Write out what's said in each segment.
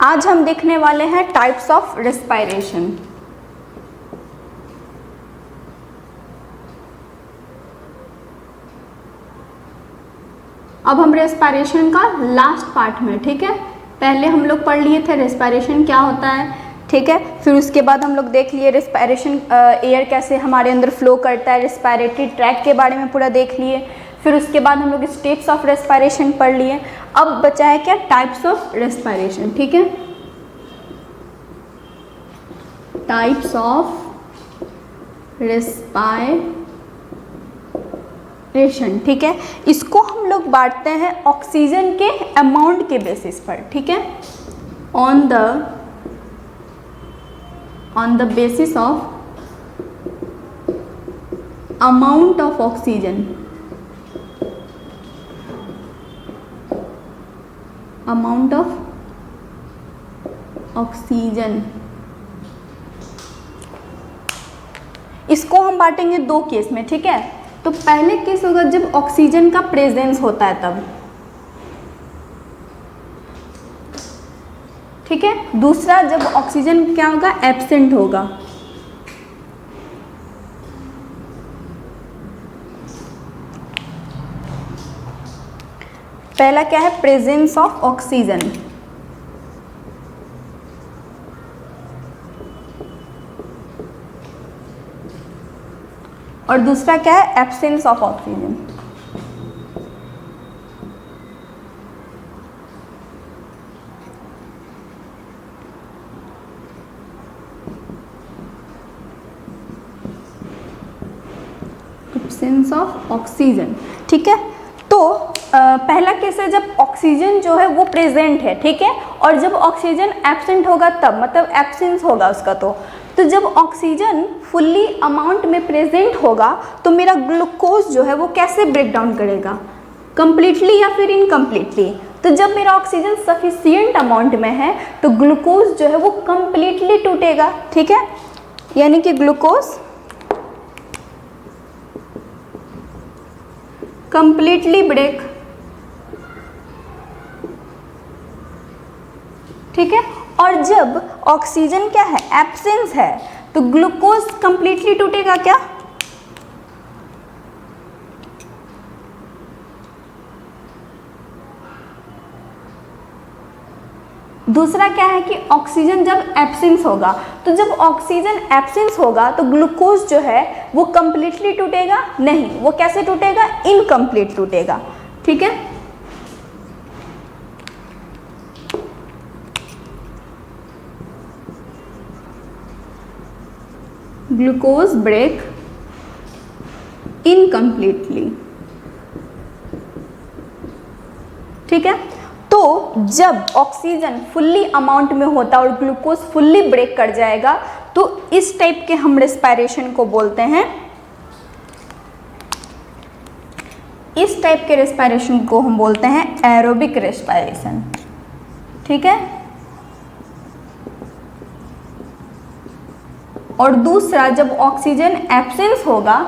आज हम देखने वाले हैं टाइप्स ऑफ रेस्पिरेशन। अब हम रेस्पिरेशन का लास्ट पार्ट में, ठीक है, पहले हम लोग पढ़ लिए थे रेस्पिरेशन क्या होता है, ठीक है, फिर उसके बाद हम लोग देख लिए रेस्पिरेशन एयर कैसे हमारे अंदर फ्लो करता है, रेस्पिरेटरी ट्रैक के बारे में पूरा देख लिए, फिर उसके बाद हम लोग स्टेट्स ऑफ रेस्पिरेशन पढ़ लिए। अब बचा है क्या, टाइप्स ऑफ रेस्पिरेशन, ठीक है, टाइप्स ऑफ रेस्पिरेशन, ठीक है। इसको हम लोग बांटते हैं ऑक्सीजन के अमाउंट के बेसिस पर, ठीक है, on the basis of amount of oxygen, amount of oxygen. इसको हम बांटेंगे दो केस में, ठीक है। तो पहले केस होगा जब ऑक्सीजन का प्रेजेंस होता है तब, ठीक है। दूसरा जब ऑक्सीजन क्या होगा, एब्सेंट होगा। पहला क्या है, प्रेजेंस ऑफ ऑक्सीजन, और दूसरा क्या है, absence of oxygen. Absence of oxygen, ठीक है। तो पहला केस है जब ऑक्सीजन जो है वो प्रेजेंट है, ठीक है, और जब ऑक्सीजन एब्सेंट होगा तब, मतलब एब्सेंस होगा उसका। तो जब ऑक्सीजन फुल्ली अमाउंट में प्रेजेंट होगा तो मेरा ग्लूकोज जो है वो कैसे ब्रेक डाउन करेगा, कंप्लीटली या फिर इनकम्प्लीटली। तो जब मेरा ऑक्सीजन सफिशिएंट अमाउंट में है तो ग्लूकोज जो है वो कंप्लीटली टूटेगा, ठीक है, यानी कि ग्लूकोज कंप्लीटली ब्रेक, ठीक है। और जब ऑक्सीजन क्या है, एब्सेंस है, तो ग्लूकोज कंप्लीटली टूटेगा क्या, दूसरा क्या है कि ऑक्सीजन जब एब्सेंस होगा, तो जब ऑक्सीजन एब्सेंस होगा तो ग्लूकोज जो है वो कंप्लीटली टूटेगा नहीं, वो कैसे टूटेगा, इनकम्प्लीट टूटेगा, ठीक है। ग्लूकोज ब्रेक इनकम्प्लीटली, ठीक है। तो जब ऑक्सीजन फुल्ली अमाउंट में होता और ग्लूकोज फुल्ली ब्रेक कर जाएगा तो इस टाइप के हम रेस्पिरेशन को बोलते हैं, इस टाइप के रेस्पिरेशन को हम बोलते हैं एरोबिक रेस्पिरेशन, ठीक है। और दूसरा जब ऑक्सीजन एब्सेंस होगा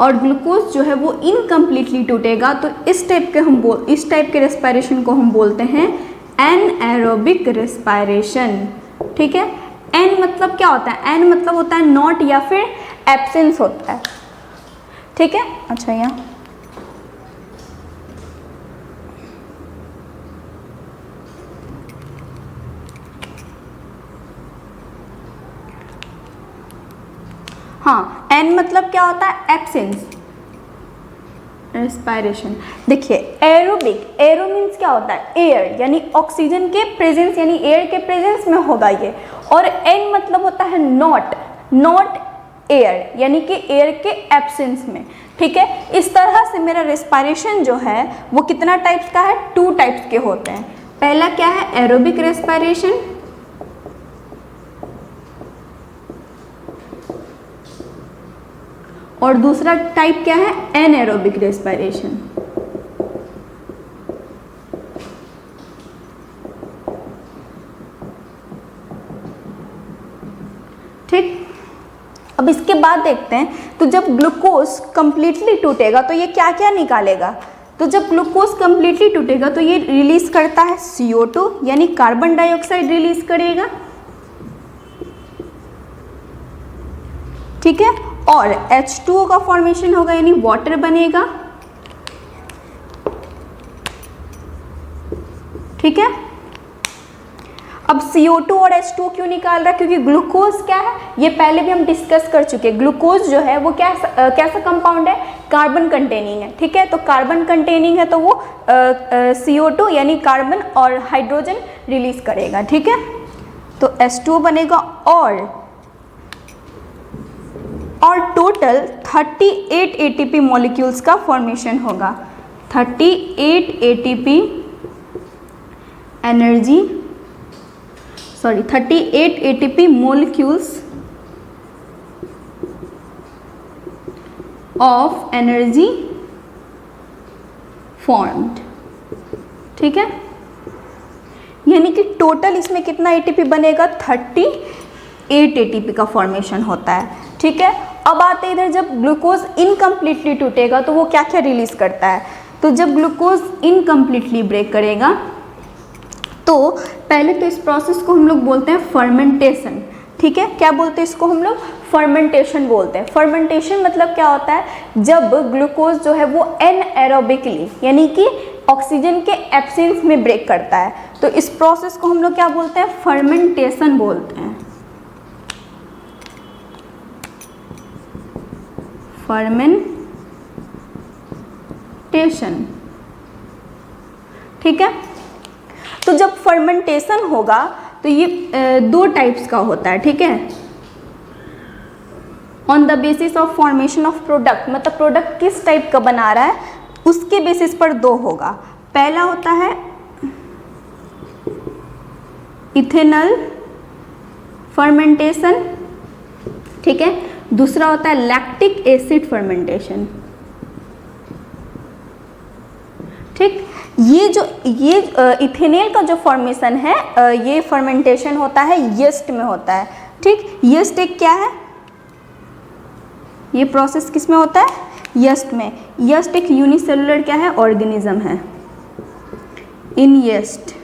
और ग्लूकोज जो है वो इनकम्प्लीटली टूटेगा तो इस टाइप के रेस्पिरेशन को हम बोलते हैं एनएरोबिक रेस्पिरेशन, ठीक है। एन मतलब क्या होता है, एन मतलब होता है नॉट या फिर एब्सेंस होता है, ठीक है। अच्छा, यहाँ हाँ, एन मतलब क्या होता है, एब्सेंस रेस्पिरेशन। देखिए एरोबिक, एरो मीन्स क्या होता है, एयर, यानी ऑक्सीजन के प्रेजेंस, यानी एयर के प्रेजेंस में होगा ये। और एन मतलब होता है नॉट एयर, यानी कि एयर के एब्सेंस में, ठीक है। इस तरह से मेरा रेस्पिरेशन जो है वो कितना टाइप्स का है, 2 टाइप्स के होते हैं। पहला क्या है, एरोबिक रेस्पिरेशन, और दूसरा टाइप क्या है, एनएरोबिक रेस्पिरेशन, ठीक। अब इसके बाद देखते हैं, तो जब ग्लूकोज कंप्लीटली टूटेगा तो ये क्या क्या निकालेगा, तो जब ग्लूकोज कंप्लीटली टूटेगा तो ये रिलीज करता है CO2 यानी कार्बन डाइऑक्साइड रिलीज करेगा, ठीक है, और H2O का फॉर्मेशन होगा यानी वाटर बनेगा, ठीक है। अब CO2 और H2O क्यों निकाल रहा है? क्योंकि ग्लूकोज क्या है, ये पहले भी हम डिस्कस कर चुके हैं। ग्लूकोज जो है वो कैसा कंपाउंड है, कार्बन कंटेनिंग है, ठीक है। तो कार्बन कंटेनिंग है तो वो CO2 यानी कार्बन और हाइड्रोजन रिलीज करेगा, ठीक है। तो H2O बनेगा और टोटल 38 ATP मॉलिक्यूल्स का फॉर्मेशन होगा। 38 ATP energy 38 ATP molecules of energy formed, ठीक है। यानी कि टोटल इसमें कितना ATP बनेगा, 38 ATP का फॉर्मेशन होता है, ठीक है। अब आते इधर, जब ग्लूकोज इनकम्प्लीटली टूटेगा तो वो क्या क्या रिलीज करता है। तो जब ग्लूकोज इनकम्प्लीटली ब्रेक करेगा तो पहले तो इस प्रोसेस को हम लोग बोलते हैं फर्मेंटेशन, ठीक है। क्या बोलते हैं इसको हम लोग, फर्मेंटेशन बोलते हैं। फर्मेंटेशन मतलब क्या होता है, जब ग्लूकोज जो है वो एनएरोबिकली यानी कि ऑक्सीजन के एब्सेंस में ब्रेक करता है, तो इस प्रोसेस को हम लोग क्या बोलते हैं, फर्मेंटेशन बोलते हैं। फर्मेंटेशन, ठीक है। तो जब फर्मेंटेशन होगा तो ये दो टाइप्स का होता है, ठीक है। On the basis of formation of product, मतलब प्रोडक्ट किस टाइप का बना रहा है उसके बेसिस पर दो होगा। पहला होता है इथेनॉल फर्मेंटेशन, ठीक है। दूसरा होता है लैक्टिक एसिड फर्मेंटेशन, ठीक। ये इथेनॉल का जो फॉर्मेशन है ये फर्मेंटेशन होता है यीस्ट में होता है, ठीक। यीस्ट एक क्या है, ये प्रोसेस किस में होता है, यीस्ट में। यीस्ट एक यूनिसेलुलर क्या है, ऑर्गेनिज्म है इन यीस्ट।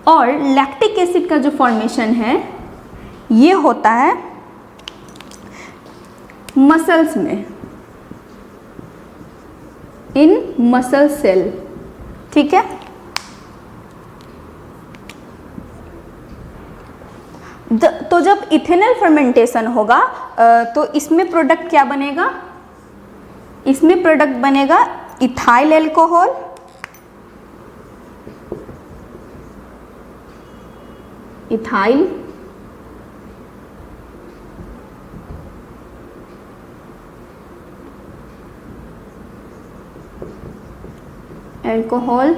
और लैक्टिक एसिड का जो फॉर्मेशन है ये होता है मसल्स में, इन मसल सेल, ठीक है। तो जब इथेनॉल फर्मेंटेशन होगा तो इसमें प्रोडक्ट क्या बनेगा, इसमें प्रोडक्ट बनेगा इथाइल एल्कोहल, इथाइल एल्कोहल,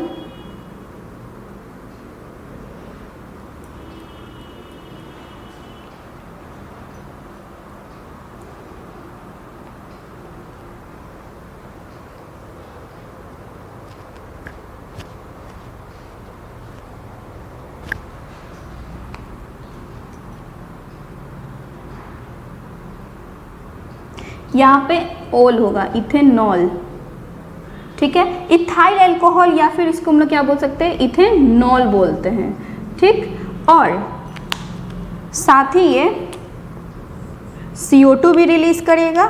यहाँ पे ओल होगा इथेनॉल, ठीक है। इथाइल अल्कोहल या फिर इसको हम लोग क्या बोल सकते हैं, इथेनॉल बोलते हैं, ठीक। और साथ ही ये CO2 भी रिलीज करेगा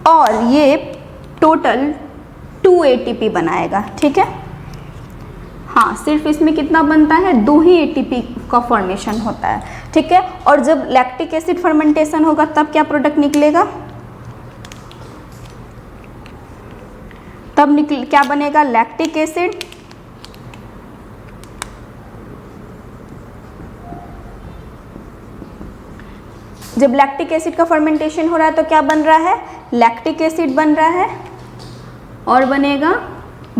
और ये टोटल 2 ATP बनाएगा, ठीक है। हाँ, सिर्फ इसमें कितना बनता है, 2 ही ATP का फॉर्मेशन होता है, ठीक है। और जब लैक्टिक एसिड फर्मेंटेशन होगा तब क्या प्रोडक्ट निकलेगा, तब क्या बनेगा, लैक्टिक एसिड, जब लैक्टिक एसिड का फर्मेंटेशन हो रहा है तो क्या बन रहा है, लैक्टिक एसिड बन रहा है और बनेगा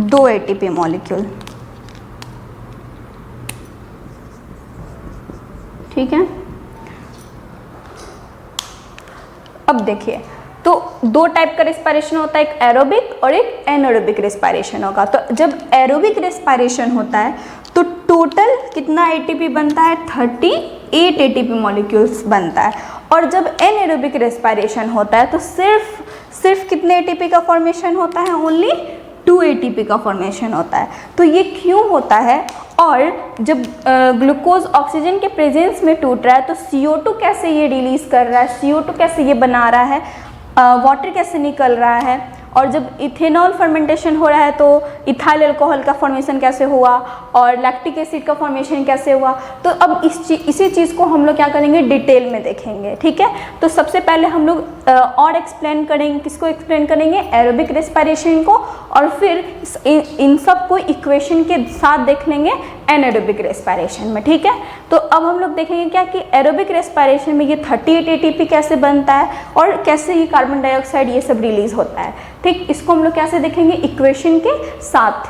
2 ATP मॉलिक्यूल, ठीक है। अब देखिए, तो 2 टाइप का रेस्पिरेशन होता है, एक एरोबिक और एक एनारोबिक रेस्पिरेशन होगा। तो जब एरोबिक रेस्पिरेशन होता है तो टोटल कितना एटीपी बनता है, 38 एटीपी मॉलिक्यूल्स बनता है। और जब एनारोबिक रेस्पिरेशन होता है तो सिर्फ कितने एटीपी का फॉर्मेशन होता है, ओनली 2 एटीपी का फॉर्मेशन होता है। तो ये क्यों होता है, और जब ग्लूकोज ऑक्सीजन के प्रेजेंस में टूट रहा है तो CO2 कैसे ये रिलीज कर रहा है, CO2 कैसे ये बना रहा है, वाटर कैसे निकल रहा है, और जब इथेनॉल फर्मेंटेशन हो रहा है तो इथाइल अल्कोहल का फॉर्मेशन कैसे हुआ और लैक्टिक एसिड का फॉर्मेशन कैसे हुआ। तो अब इसी चीज़ को हम लोग क्या करेंगे, डिटेल में देखेंगे, ठीक है। तो सबसे पहले हम लोग और एक्सप्लेन करेंगे, किसको एक्सप्लेन करेंगे, एरोबिक रेस्पिरेशन को, और फिर इन सब को इक्वेशन के साथ देख लेंगे एनारोबिक रेस्पिरेशन में, ठीक है। तो अब हम लोग देखेंगे क्या कि एरोबिक रेस्पिरेशन में ये 38 एटीपी कैसे बनता है और कैसे ये कार्बन डाइऑक्साइड ये सब रिलीज होता है, ठीक। इसको हम लोग कैसे देखेंगे, इक्वेशन के साथ।